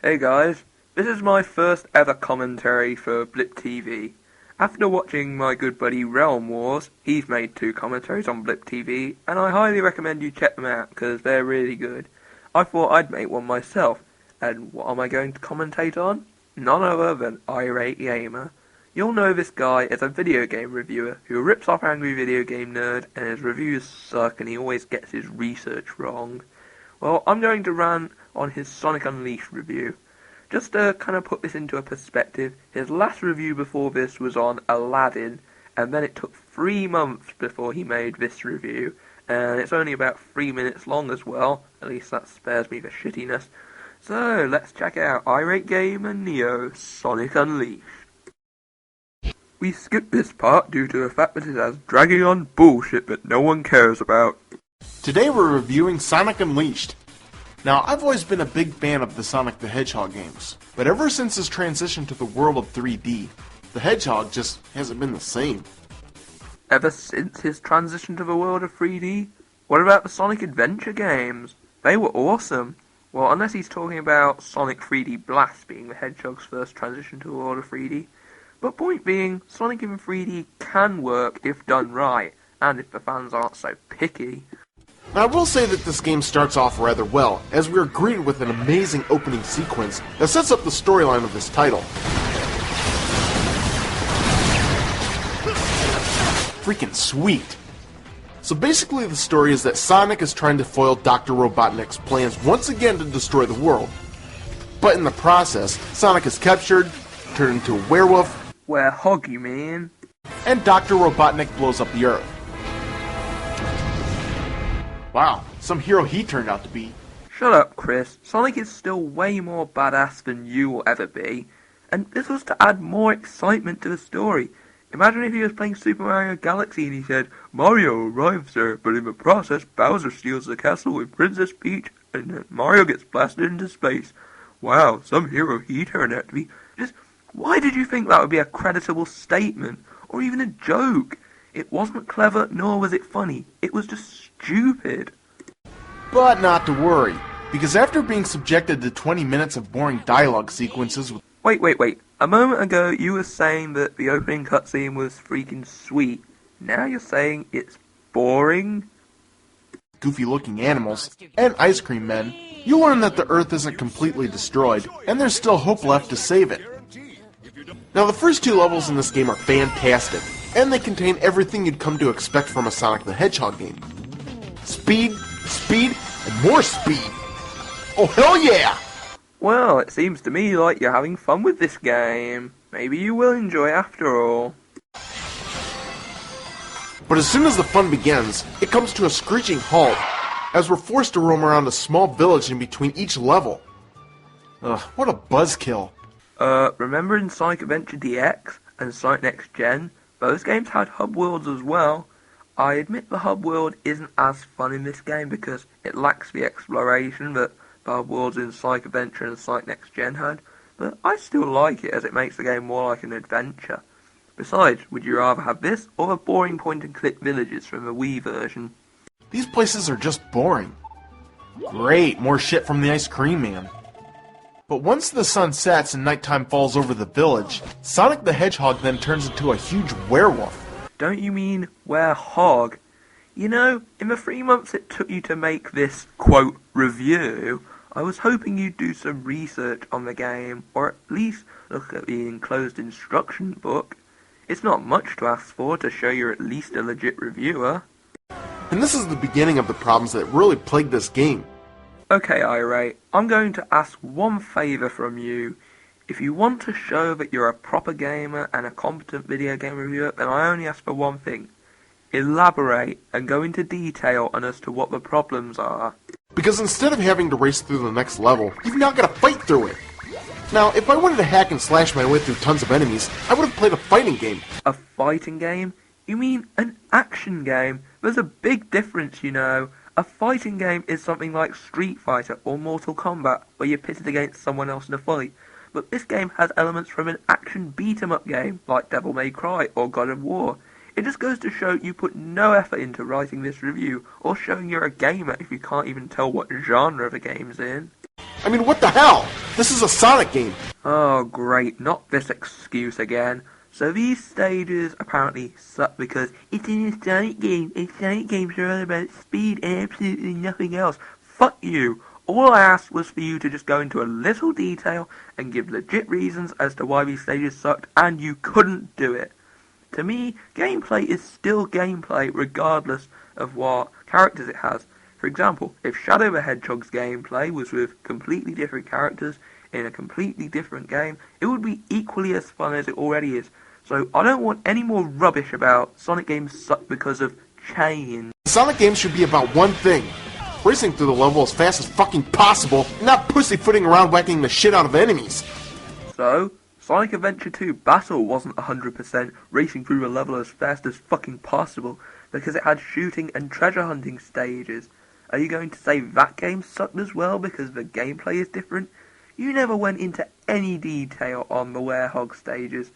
Hey guys, this is my first ever commentary for Blip TV. After watching my good buddy Realm Wars, he's made 2 commentaries on Blip TV, and I highly recommend you check them out because they're really good. I thought I'd make one myself, and what am I going to commentate on? None other than Irate Gamer. You'll know this guy as a video game reviewer who rips off Angry Video Game Nerd, and his reviews suck and he always gets his research wrong. Well, I'm going to rant on his Sonic Unleashed review. Just to kind of put this into a perspective, his last review before this was on Aladdin, and then it took 3 months before he made this review, and it's only about 3 minutes long as well, at least that spares me the shittiness. So, let's check out Irate Gamer Neo Sonic Unleashed. We skipped this part due to the fact that it has dragging on bullshit that no one cares about. Today we're reviewing Sonic Unleashed. Now, I've always been a big fan of the Sonic the Hedgehog games, but ever since his transition to the world of 3D, the Hedgehog just hasn't been the same. Ever since his transition to the world of 3D? What about the Sonic Adventure games? They were awesome. Well, unless he's talking about Sonic 3D Blast being the Hedgehog's first transition to the world of 3D. But point being, Sonic in 3D can work if done right, and if the fans aren't so picky. Now, I will say that this game starts off rather well, as we are greeted with an amazing opening sequence that sets up the storyline of this title. Freaking sweet! So basically the story is that Sonic is trying to foil Dr. Robotnik's plans once again to destroy the world. But in the process, Sonic is captured, turned into a werewolf, Werehog, you mean? and Dr. Robotnik blows up the Earth. Wow, some hero he turned out to be. Shut up, Chris. Sonic is still way more badass than you will ever be, and this was to add more excitement to the story. Imagine if he was playing Super Mario Galaxy and he said, Mario arrives there, but in the process Bowser steals the castle with Princess Peach, and then Mario gets blasted into space. Wow, some hero he turned out to be. Just, why did you think that would be a creditable statement, or even a joke? It wasn't clever, nor was it funny. It was just stupid. But not to worry, because after being subjected to 20 minutes of boring dialogue sequences with Wait. A moment ago you were saying that the opening cutscene was freaking sweet. Now you're saying it's boring? goofy-looking animals and ice cream men, you learn that the Earth isn't completely destroyed, and there's still hope left to save it. Now, the first 2 levels in this game are fantastic, and they contain everything you'd come to expect from a Sonic the Hedgehog game. Speed, and more speed! Oh, hell yeah! Well, it seems to me like you're having fun with this game. Maybe you will enjoy after all. But as soon as the fun begins, it comes to a screeching halt, as we're forced to roam around a small village in between each level. Ugh, what a buzzkill. Remember in Sonic Adventure DX and Sonic Next Gen, those games had hub worlds as well. I admit the hub world isn't as fun in this game because it lacks the exploration that the hub worlds in Sonic Adventure and Sonic Next Gen had, but I still like it as it makes the game more like an adventure. Besides, would you rather have this or the boring point-and-click villages from the Wii version? These places are just boring. Great, more shit from the Ice Cream Man. But once the sun sets and nighttime falls over the village, Sonic the Hedgehog then turns into a huge werewolf. Don't you mean werehog? You know, in the 3 months it took you to make this, quote, review, I was hoping you'd do some research on the game, or at least look at the enclosed instruction book. It's not much to ask for to show you're at least a legit reviewer. And this is the beginning of the problems that really plague this game. Okay, Irate, I'm going to ask one favour from you. If you want to show that you're a proper gamer and a competent video game reviewer, then I only ask for one thing. Elaborate and go into detail on as to what the problems are. Because instead of having to race through the next level, you've now got to fight through it. Now, if I wanted to hack and slash my way through tons of enemies, I would have played a fighting game. A fighting game? You mean an action game? There's a big difference, you know. A fighting game is something like Street Fighter or Mortal Kombat, where you're pitted against someone else in a fight. But this game has elements from an action beat-em-up game, like Devil May Cry or God of War. It just goes to show you put no effort into writing this review, or showing you're a gamer if you can't even tell what genre the game's in. I mean, what the hell? This is a Sonic game. Oh great, not this excuse again. So these stages apparently suck because it's in a Sonic game, and Sonic games are all about speed and absolutely nothing else. Fuck you. All I asked was for you to just go into a little detail and give legit reasons as to why these stages sucked, and you couldn't do it. To me, gameplay is still gameplay regardless of what characters it has. For example, if Shadow the Hedgehog's gameplay was with completely different characters in a completely different game, it would be equally as fun as it already is. So I don't want any more rubbish about Sonic games suck because of change. Sonic games should be about one thing. Racing through the level as fast as fucking possible, and not pussyfooting around whacking the shit out of enemies. So, Sonic Adventure 2 Battle wasn't 100% racing through the level as fast as fucking possible because it had shooting and treasure hunting stages. Are you going to say that game sucked as well because the gameplay is different? You never went into any detail on the Werehog stages,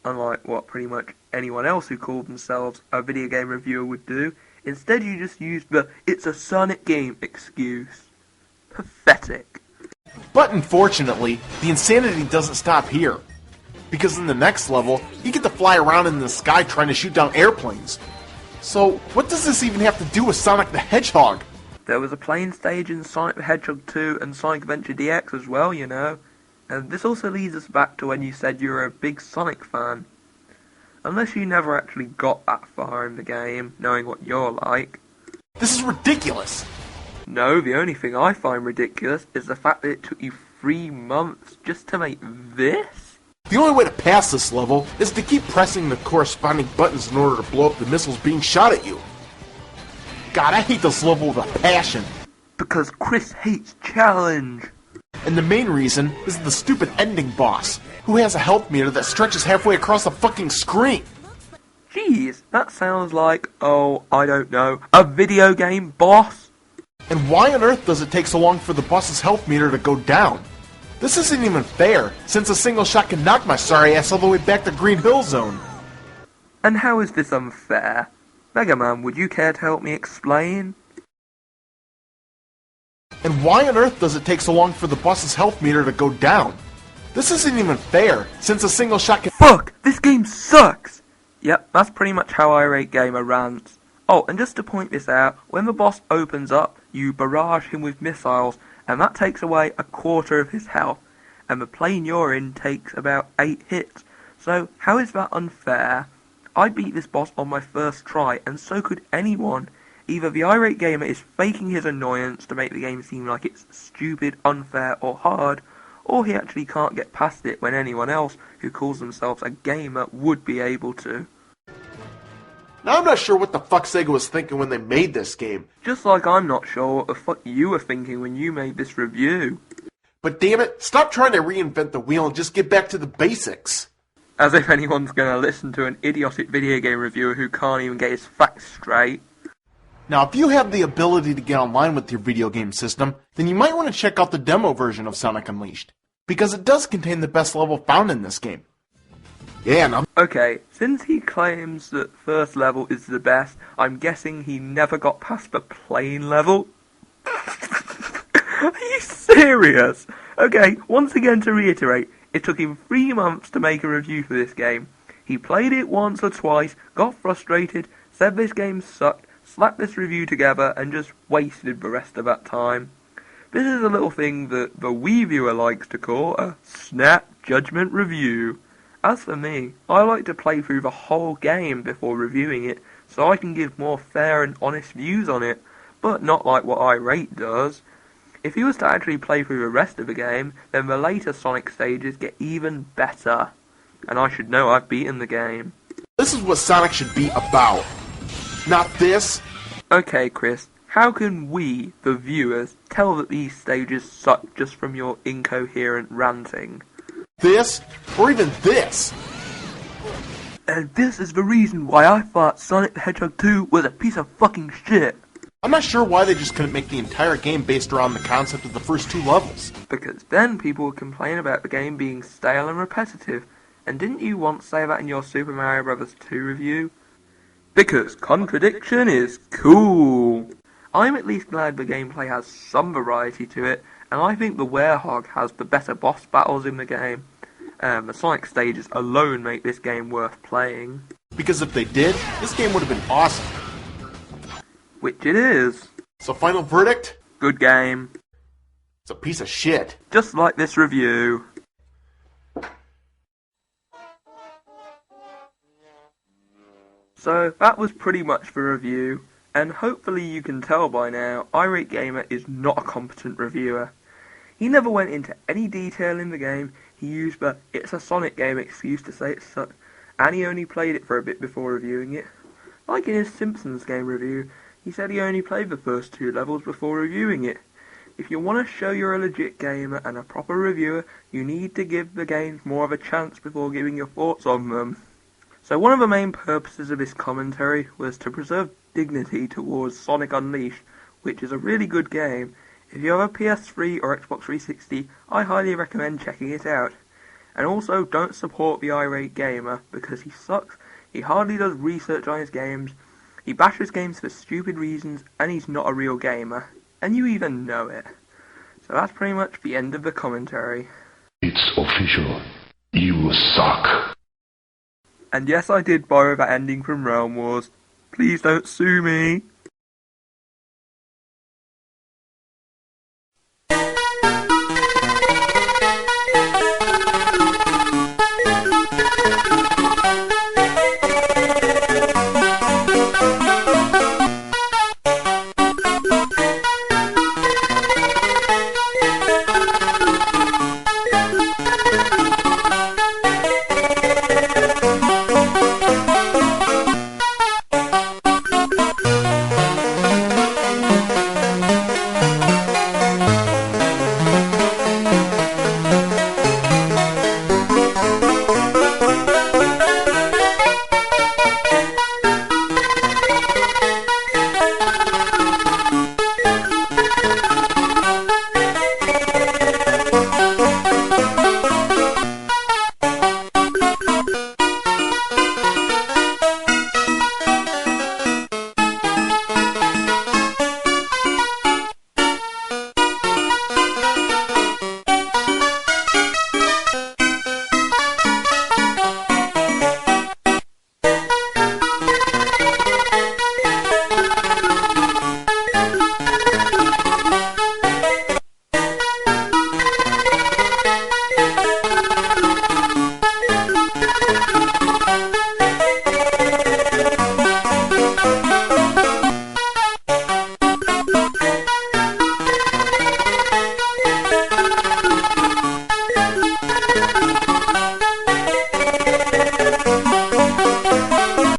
unlike what pretty much anyone else who called themselves a video game reviewer would do. Instead you just used the "it's a Sonic game" excuse. Pathetic. But unfortunately, the insanity doesn't stop here. Because in the next level, you get to fly around in the sky trying to shoot down airplanes. So, what does this even have to do with Sonic the Hedgehog? There was a plane stage in Sonic the Hedgehog 2 and Sonic Adventure DX as well, you know. And this also leads us back to when you said you were a big Sonic fan. Unless you never actually got that far in the game, knowing what you're like. This is ridiculous! No, the only thing I find ridiculous is the fact that it took you 3 months just to make this? The only way to pass this level is to keep pressing the corresponding buttons in order to blow up the missiles being shot at you. God, I hate this level with a passion. Because Chris hates challenge. And the main reason is the stupid ending boss, who has a health meter that stretches halfway across the fucking screen. Jeez, that sounds like, oh, I don't know, a video game boss? And why on earth does it take so long for the boss's health meter to go down? This isn't even fair, since a single shot can knock my sorry ass all the way back to Green Hill Zone. And how is this unfair? Mega Man, would you care to help me explain? And why on earth does it take so long for the boss's health meter to go down? This isn't even fair, since a single shot can— Fuck! This game sucks! Yep, that's pretty much how Irate Gamer rants. Oh, and just to point this out, when the boss opens up, you barrage him with missiles, and that takes away 1/4 of his health, and the plane you're in takes about 8 hits. So, how is that unfair? I beat this boss on my first try, and so could anyone. Either the Irate Gamer is faking his annoyance to make the game seem like it's stupid, unfair, or hard, or he actually can't get past it when anyone else who calls themselves a gamer would be able to. Now I'm not sure what the fuck Sega was thinking when they made this game. Just like I'm not sure what the fuck you were thinking when you made this review. But damn it, stop trying to reinvent the wheel and just get back to the basics. As if anyone's gonna listen to an idiotic video game reviewer who can't even get his facts straight. Now, if you have the ability to get online with your video game system, then you might want to check out the demo version of Sonic Unleashed, because it does contain the best level found in this game. Yeah, now— Okay, since he claims that first level is the best, I'm guessing he never got past the plane level? Are you serious? Okay, once again to reiterate, it took him 3 months to make a review for this game. He played it once or twice, got frustrated, said this game sucked, slapped this review together, and just wasted the rest of that time. This is a little thing that the Wii viewer likes to call a snap judgment review. As for me, I like to play through the whole game before reviewing it, so I can give more fair and honest views on it, but not like what Irate does. If he was to actually play through the rest of the game, then the later Sonic stages get even better. And I should know I've beaten the game. this is what Sonic should be about. Not this. Okay, Chris, how can we, the viewers, tell that these stages suck just from your incoherent ranting? This, or even this. And this is the reason why I thought Sonic the Hedgehog 2 was a piece of fucking shit. I'm not sure why they just couldn't make the entire game based around the concept of the first 2 levels. Because then people would complain about the game being stale and repetitive. And didn't you once say that in your Super Mario Bros. 2 review? Because contradiction is cool. I'm at least glad the gameplay has some variety to it, and I think the Werehog has the better boss battles in the game. The Sonic stages alone make this game worth playing. Because if they did, this game would have been awesome. Which it is. So final verdict? Good game. It's a piece of shit. Just like this review. So that was pretty much the review, and hopefully you can tell by now, iRateGamer is not a competent reviewer. He never went into any detail in the game. He used the "it's a Sonic game" excuse to say it sucked, and he only played it for a bit before reviewing it. Like in his Simpsons game review, he said he only played the first 2 levels before reviewing it. If you want to show you're a legit gamer and a proper reviewer, you need to give the games more of a chance before giving your thoughts on them. So one of the main purposes of this commentary was to preserve dignity towards Sonic Unleashed, which is a really good game. If you have a PS3 or Xbox 360, I highly recommend checking it out. And also, don't support the iRateGamer, because he sucks, he hardly does research on his games, he bashes games for stupid reasons, and he's not a real gamer. And you even know it. So that's pretty much the end of the commentary. It's official. You suck. And yes, I did borrow that ending from Realm Wars. Please don't sue me.